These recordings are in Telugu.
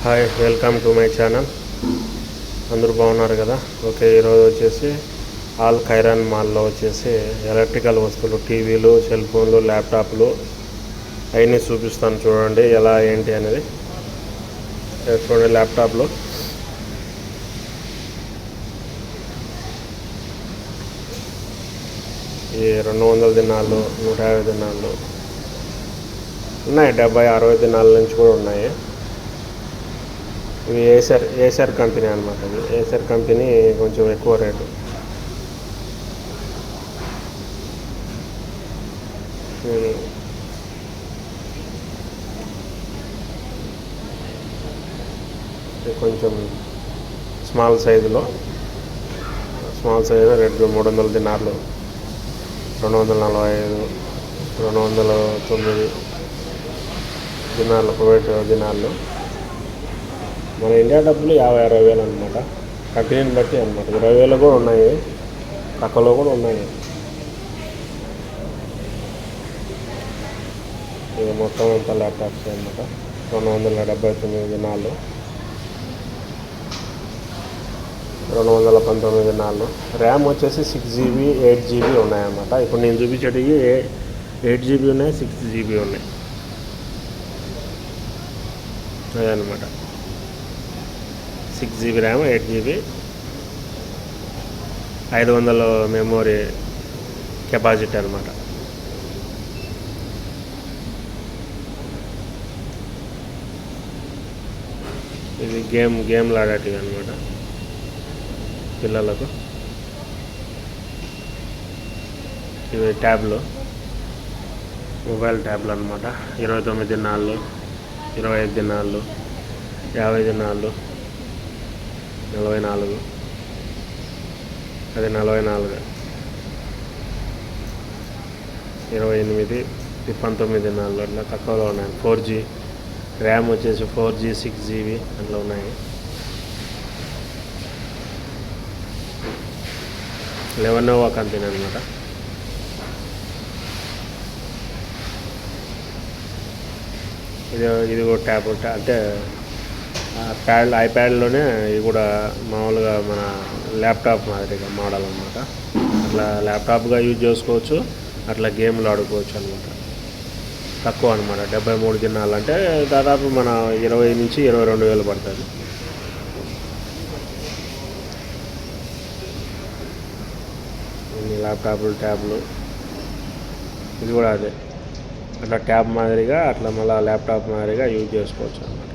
Hi, welcome to my channel. అందరూ బాగున్నారు కదా? ఓకే, ఈరోజు వచ్చేసి ఆల్ ఖైరాన్ మాల్లో వచ్చేసి ఎలక్ట్రికల్ వస్తువులు, టీవీలు, సెల్ ఫోన్లు, ల్యాప్టాప్లు అవన్నీ చూపిస్తాను. చూడండి ఎలా ఏంటి అనేది. చూడండి, ల్యాప్టాప్లు ఈ 200 దినాలు, 150 దినాలు ఉన్నాయి. 70-60 దినాల నుంచి కూడా ఉన్నాయి. ఇవి ఏసర్ కంపెనీ అనమాట. ఇది ఏసర్ కంపెనీ కొంచెం ఎక్కువ రేటు. కొంచెం స్మాల్ సైజులో రేటు 300 దినార్లు, 245, 209 దినార్లు, కువైట్ దినార్లు. మన ఇండియా డబ్బులు 50-60 వేలు అనమాట. కంపెనీని బట్టి అనమాట. 20 వేలు కూడా ఉన్నాయి, తక్కువలో కూడా ఉన్నాయి. ఇది మొత్తం అంతా ల్యాప్టాప్స్ అనమాట. 279 దినాలు, 219 దినాలు. ర్యామ్ వచ్చేసి 6GB, 8GB ఉన్నాయన్నమాట. ఇప్పుడు నేను చూపించేటివి 8GB ఉన్నాయి, 6GB ఉన్నాయి. అదనమాట. 6GB RAM, 8GB, 500 memory capacity అనమాట. ఇది గేమ్లు ఆడేటివి అనమాట పిల్లలకు. ఇవి ట్యాబ్లు, మొబైల్ ట్యాబ్లు అనమాట. 29 దినాలు, 25 దినాలు, 50 దినాలు, 44, అది 44, 28, 19 దినాలు అట్లా తక్కువలో ఉన్నాయి. 4G ర్యామ్ వచ్చేసి 4G, 6GB అట్లా ఉన్నాయి. లెవెనోవా కంపెనీ అనమాట. ఇది కూడా ట్యాబ్ అంటే ఐప్యాడ్లోనే ఇది కూడా మామూలుగా మన ల్యాప్టాప్ మాదిరిగా మోడల్ అనమాట. అట్లా ల్యాప్టాప్గా యూజ్ చేసుకోవచ్చు, అట్లా గేమ్లు ఆడుకోవచ్చు అనమాట. తక్కువ అనమాట. 73 దినాలు అంటే దాదాపు మన 20 నుంచి 22 వేలు పడుతుంది. ల్యాప్టాప్లు, ట్యాబ్లు. ఇది కూడా అదే, అట్లా ట్యాబ్ మాదిరిగా, అట్లా మళ్ళీ ల్యాప్టాప్ మాదిరిగా యూజ్ చేసుకోవచ్చు అన్నమాట.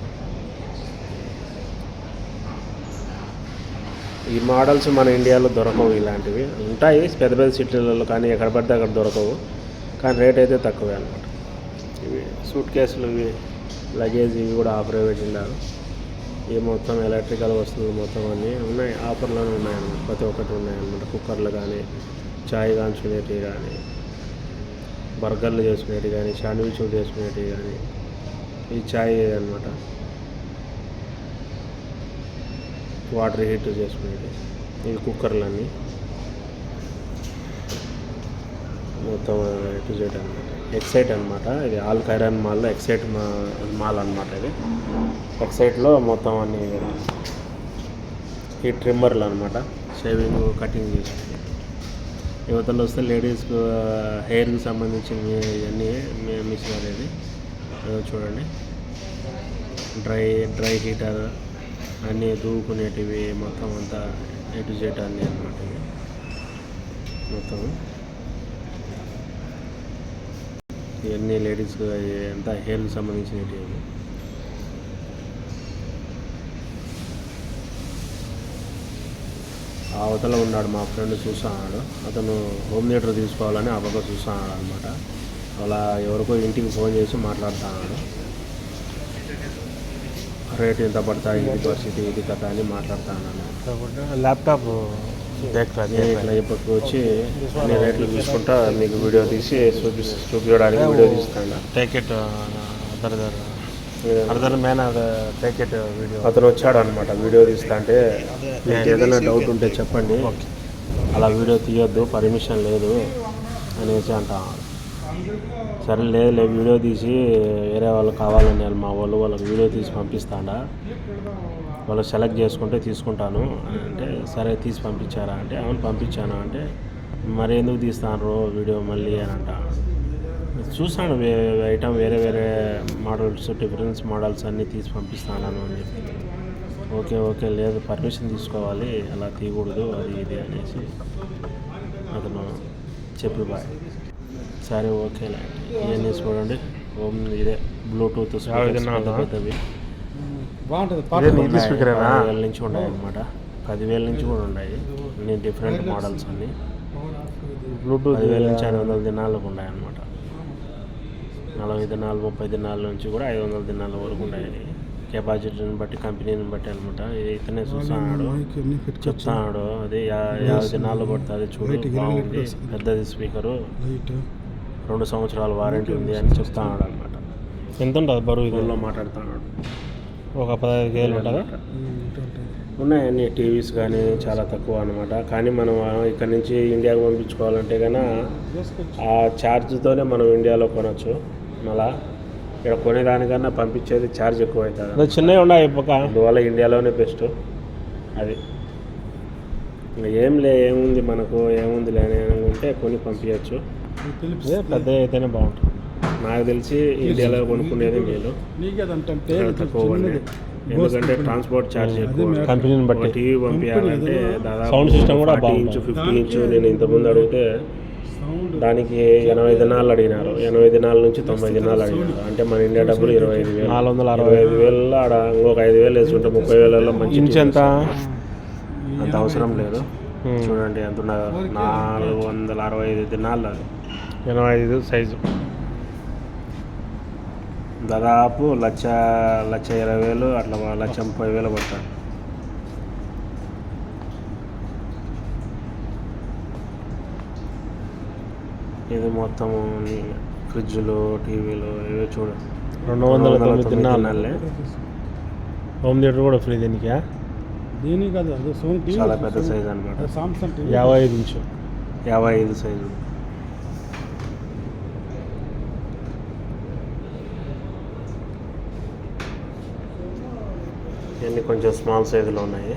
ఈ మోడల్స్ మన ఇండియాలో దొరకవు. ఇలాంటివి ఉంటాయి పెద్ద పెద్ద సిటీలలో, కానీ ఎక్కడ పడితే అక్కడ దొరకవు. కానీ రేట్ అయితే తక్కువే అనమాట. ఇవి సూట్ కేసులు, ఇవి లగేజ్, ఇవి కూడా ఆఫర్ పెట్టిండారు. ఇవి మొత్తం ఎలక్ట్రికల్ వస్తువులు మొత్తం అన్నీ ఉన్నాయి, ఆఫర్లోనే ఉన్నాయన్నమాట. ప్రతి ఒక్కటి ఉన్నాయన్నమాట. కుక్కర్లు కానీ, చాయ్ కాంచుకునేటివి కానీ, బర్గర్లు చేసుకునేటివి కానీ, శాండ్విచ్లు చేసుకునేటివి కానీ, ఈ చాయ్ అనమాట, వాటర్ హీట్ చేసుకునేవి. ఇవి కుక్కర్లన్నీ మొత్తం టు జెడ్ అనమాట. ఎక్సైట్ అనమాట. ఇది ఆల్ ఖైరాన్ మాల్లో ఎక్సైట్ మాల్ అనమాట. ఇది ఎక్సైట్లో మొత్తం అన్ని ఈ ట్రిమ్మర్లు అనమాట. షేవింగ్, కటింగ్ చేసుకుని. యువతలు వస్తే లేడీస్కు హెయిర్కి సంబంధించిన ఇవన్నీ మిషన్ అనేది చూడండి. డ్రై హీటర్ అన్నీ దూకునేటివి మొత్తం అంతా ఏ టు జెడ్ అన్నీ అనమాట. మొత్తం ఇవన్నీ లేడీస్కి అంతా హెయిర్కి సంబంధించినవి. ఆ అవతల ఉన్నాడు మా ఫ్రెండ్, చూస్తున్నాడు. అతను హోమ్ థియేటర్ తీసుకోవాలని ఆ పక్క చూస్తున్నాడు అనమాట. అలా ఎవరికో ఇంటికి ఫోన్ చేసి మాట్లాడుతున్నాడు. రేట్ ఎంత పడతాయి, ఇది పరిస్థితి, ఇది కథ అని మాట్లాడుతున్నాను. ల్యాప్టాప్ ఇట్లా ఇప్పటికి వచ్చి అన్ని రేట్లు చూసుకుంటా మీకు వీడియో తీసి చూపించడానికి వీడియో తీస్తాను. అతను వచ్చాడు అనమాట వీడియో తీస్తా అంటే. మీకు ఏదైనా డౌట్ ఉంటే చెప్పండి, అలా వీడియో తీయొద్దు, పర్మిషన్ లేదు అనేసి అంటా. సరే లేదు వీడియో తీసి వేరే వాళ్ళు కావాలని మా వాళ్ళకి వీడియో తీసి పంపిస్తాడా, వాళ్ళు సెలెక్ట్ చేసుకుంటే తీసుకుంటాను అంటే, సరే తీసి పంపించారా అంటే అవును పంపించాను అంటే, మరి ఎందుకు తీస్తాను వీడియో మళ్ళీ అని అంట. చూసాను ఐటమ్ వేరే వేరే మోడల్స్, డిఫరెన్స్ మోడల్స్ అన్నీ తీసి పంపిస్తాను అని చెప్పి, ఓకే లేదు పర్మిషన్ తీసుకోవాలి, అలా తీయకూడదు అది ఇది అనేసి అతను చెప్పి బాయ్. సరే ఓకేలే. ఇవన్నీ చూడండి ఇదే బ్లూటూత్ పెద్దవి బాగుంటుంది. స్పీకర్ 10,000 నుంచి ఉన్నాయి అన్నమాట, 10,000 నుంచి కూడా ఉన్నాయి అన్ని డిఫరెంట్ మోడల్స్ అన్నీ. బ్లూటూత్ 10,000 నుంచి 500 దినాలకు ఉన్నాయి అన్నమాట. 40 దినాలు 30 దినాల నుంచి కూడా 500 దినాల వరకు ఉన్నాయి. కెపాసిటీని బట్టి కంపెనీని బట్టి అనమాట. ఇతనే చూస్తున్నాడు చెప్తున్నాడు, అది 50 దినాలు పడుతుంది చూడు, బాగుంది, పెద్దది స్పీకరు, 2 సంవత్సరాల వారంటీ ఉంది అని చెప్తున్నాడు అనమాట. ఎంత ఉంటుంది బరువు? ఫోన్లో మాట్లాడుతున్నాడు. ఒక 15 కేజీలు ఉంటుందా? ఉన్నాయన్నీ టీవీస్ కానీ చాలా తక్కువ అనమాట. కానీ మనం ఇక్కడ నుంచి ఇండియాకి పంపించుకోవాలంటే కన్నా ఆ ఛార్జ్తోనే మనం ఇండియాలో కొనవచ్చు. మళ్ళా ఇక్కడ కొనేదానికన్నా పంపించేది ఛార్జ్ ఎక్కువ అవుతుంది. చిన్నవి ఉన్నాయి అందువల్ల ఇండియాలోనే బెస్ట్. అది ఏముంది మనకు ఏముంది లేని అనుకుంటే కొని పంపించచ్చు. పెద్ద అయితేనే బాగుంటుంది. నాకు తెలిసి ఇండియాలో కొనుక్కునేది మేలు, తక్కువ. ఎందుకంటే ట్రాన్స్పోర్ట్ ఛార్జ్ ఎక్కువ. కంపెనీని బట్టి టీవీ పంపించాలంటే దాదాపు సౌండ్ సిస్టమ్ కూడా 40 ఇంచు 50 ఇంచు. నేను ఇంతకుముందు అడిగితే దానికి 80 దినాలు అడిగినారు, 80 దినాల నుంచి 90 దినాలు అడిగినారు. అంటే మన ఇండియా డబ్బులు 25,000. 25,000 ఆడ ఇంకొక 5,000 వేసుకుంటే 30,000 మంచి ఇంచు ఎంత అంత అవసరం లేదు. చూడండి ఎంత 465 దినాలు, 85 సైజు, దాదాపు 1,20,000 అట్లా 1,30,000 పడతాడు. ఇది మొత్తం ఫ్రిడ్జ్లు టీవీలు ఇవే చూడు, 209 దినాలే. హోమ్ థియేటర్ కూడా ఫ్రీ దీనికి కాదు, చాలా పెద్ద సైజు అనమాట. 55 ఇంచు, 55 సైజు. ఇవన్నీ కొంచెం స్మాల్ సైజులో ఉన్నాయి.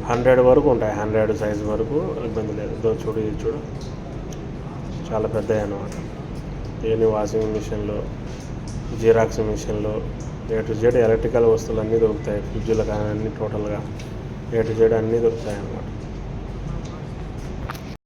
100 వరకు ఉంటాయి, 100 సైజు వరకు ఇబ్బంది లేదు. చూడు ఇది చూడు, చాలా పెద్దవి అన్నమాట. ఇవన్నీ వాషింగ్ మిషన్లు, జిరాక్స్ మిషన్లు, A to Z ఎలక్ట్రికల్ వస్తువులు అన్నీ దొరుకుతాయి. ఫ్రిడ్జ్లు కానీ అన్నీ టోటల్గా A to Z అన్నీ దొరుకుతాయి అన్నమాట.